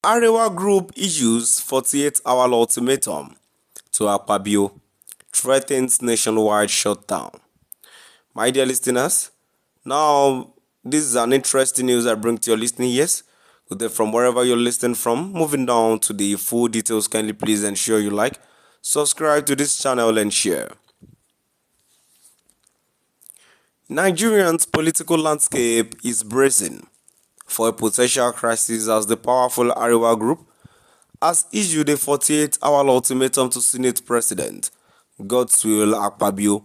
Arewa Group issues 48-hour ultimatum to Akpabio, threatens nationwide shutdown. My dear listeners, now this is an interesting news I bring to your listening ears. From wherever you're listening from, moving down to the full details, kindly please ensure you like, subscribe to this channel and share. Nigerian's political landscape is bracing for a potential crisis as the powerful Arewa Group has issued a 48-hour ultimatum to Senate President Godswill Akpabio,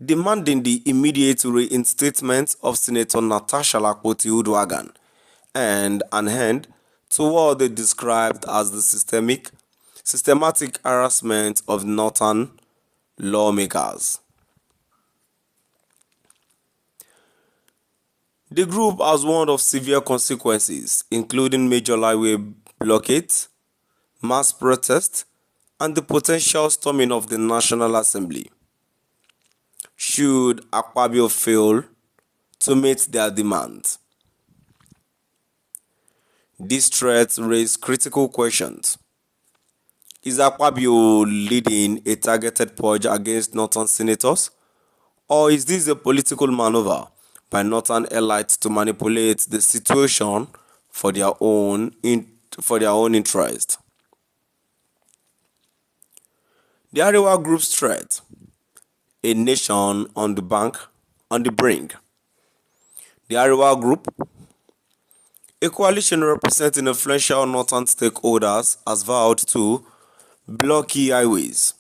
demanding the immediate reinstatement of Senator Natasha and an end to what they described as the systematic harassment of northern lawmakers. The group has warned of severe consequences, including major highway blockades, mass protests, and the potential storming of the National Assembly should Akpabio fail to meet their demands. These threats raise critical questions. Is Akpabio leading a targeted purge against northern senators, or is this a political maneuver by northern elites to manipulate the situation for their own interest? The Arewa Group's threat: a nation on the brink. The Arewa Group, a coalition representing influential northern stakeholders, has vowed to block key highways.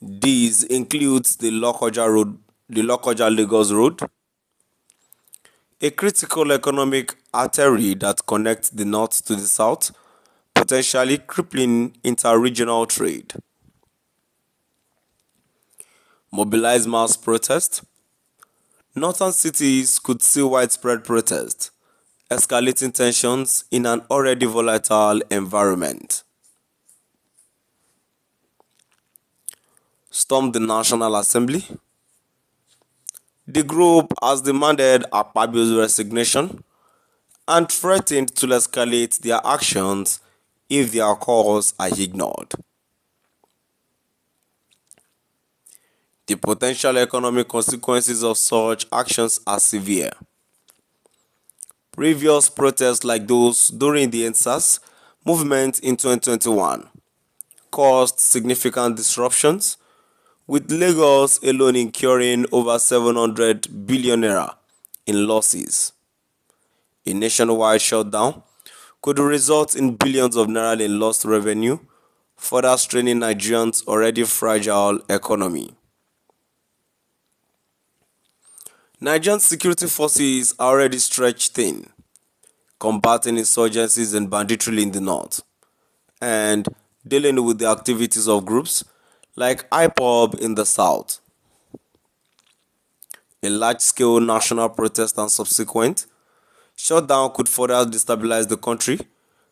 These includes the Lokoja-Lagos Road, a critical economic artery that connects the north to the south, potentially crippling inter-regional trade. Mobilize mass protest. Northern cities could see widespread protest, escalating tensions in an already volatile environment. Storm the National Assembly. The group has demanded Akpabio's resignation and threatened to escalate their actions if their calls are ignored. The potential economic consequences of such actions are severe. Previous protests like those during the EndSARS movement in 2021 caused significant disruptions, with Lagos alone incurring over 700 billion naira in losses. A nationwide shutdown could result in billions of naira in lost revenue, further straining Nigerians' already fragile economy. Nigerian security forces are already stretched thin, combating insurgencies and banditry in the north, and dealing with the activities of groups like IPOB in the south. A large-scale national protest and subsequent shutdown could further destabilize the country,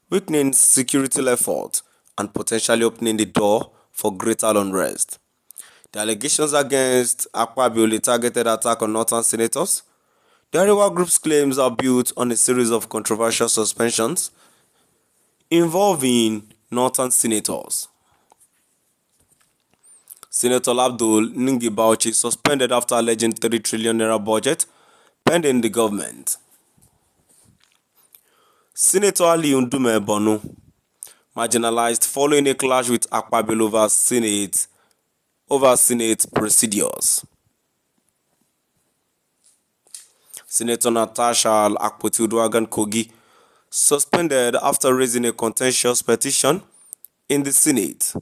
weakening security efforts and potentially opening the door for greater unrest. The allegations against Akpabio, targeted attack on northern senators. The Arewa Group's claims are built on a series of controversial suspensions involving northern senators. Senator Abdul Ningi Bauchi suspended after alleging 3 trillion naira budget pending the government. Senator Ali Ndume Bonu marginalized following a clash with Akpabio over Senate procedures. Senator Natasha Kogi suspended after raising a contentious petition in the Senate.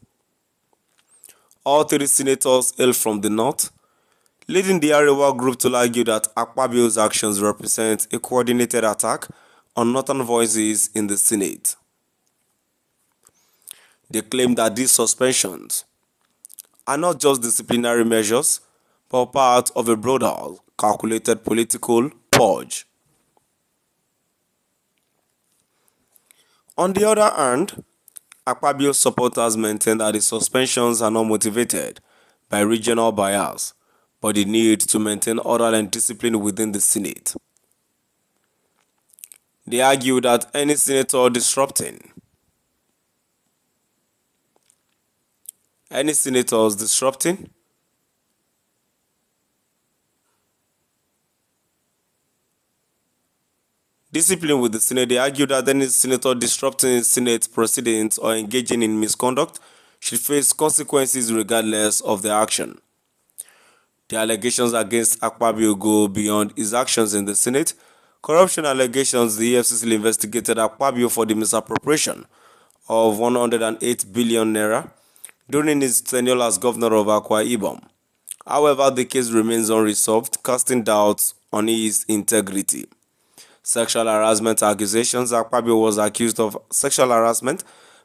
All 3 senators hail from the north, leading the Arewa Group to argue that Akpabio's actions represent a coordinated attack on northern voices in the Senate. They claim that these suspensions are not just disciplinary measures, but part of a broader, calculated political purge. On the other hand, Akpabio's supporters maintain that the suspensions are not motivated by regional bias, but the need to maintain order and discipline within the Senate. They argue that any senator disrupting Any senators disrupting? Discipline with the Senate. They argue that any senator disrupting Senate proceedings or engaging in misconduct should face consequences regardless of their action. The allegations against Akpabio go beyond his actions in the Senate. Corruption allegations: the EFCC investigated Akpabio for the misappropriation of 108 billion naira during his tenure as governor of Akwa Ibom. However, the case remains unresolved, casting doubts on his integrity. Sexual harassment accusations: Akpabio was accused of sexual harassment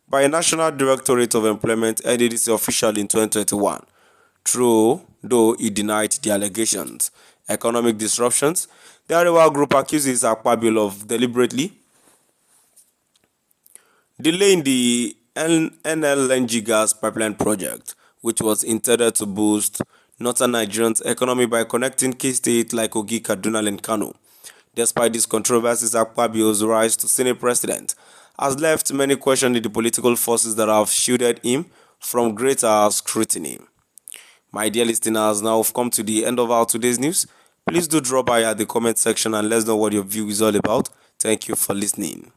by a National Directorate of Employment (NDDC) official in 2021. True, though he denied the allegations. Economic disruptions: the Arewa group accuses Akpabio of deliberately delaying the NLNG gas pipeline project, which was intended to boost northern Nigeria's economy by connecting key states like Kogi, Kaduna, and Kano. Despite these controversies, Akpabio's rise to Senate president has left many questioning the political forces that have shielded him from greater scrutiny. My dear listeners, now we've come to the end of our today's news. Please do drop by at the comment section and let us know what your view is all about. Thank you for listening.